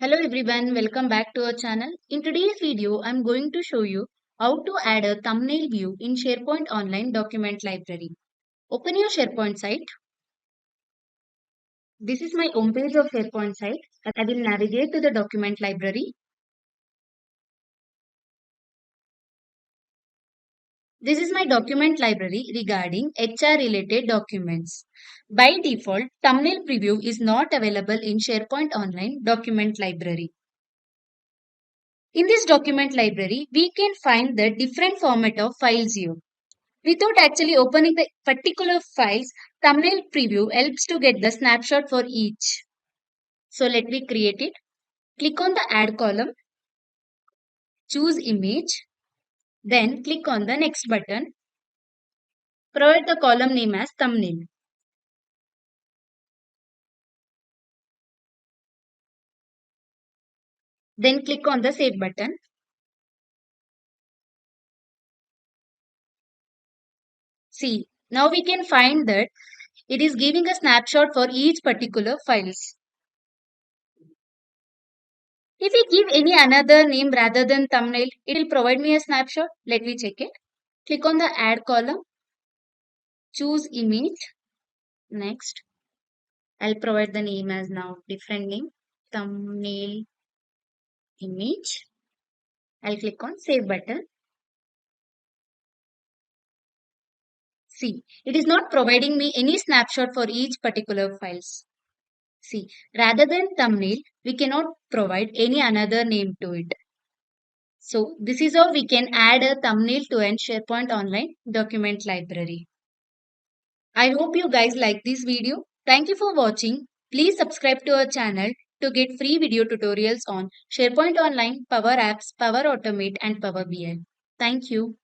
Hello everyone, welcome back to our channel. In today's video, I'm going to show you how to add a thumbnail view in SharePoint Online Document Library. Open your SharePoint site. This is my homepage of SharePoint site. I will navigate to the document library. This is my document library regarding HR related documents. By default, thumbnail preview is not available in SharePoint Online Document Library. In this document library, we can find the different format of files here. Without actually opening the particular files, thumbnail preview helps to get the snapshot for each. So let me create it. Click on the add column, choose image, then click on the next button. Provide the column name as thumbnail. Then click on the save button. See, now we can find that it is giving a snapshot for each particular files. If we give any another name rather than thumbnail, it will provide me a snapshot. Let me check it. Click on the add column, choose image, next. I'll provide the name as now different name, thumbnail image. I'll click on save button. See, it is not providing me any snapshot for each particular files. See, rather than thumbnail, we cannot provide any another name to it. So this is how we can add a thumbnail to an SharePoint Online document library. I hope you guys like this video. Thank you for watching. Please subscribe to our channel to get free video tutorials on SharePoint Online, Power Apps, Power Automate and Power BI. Thank you.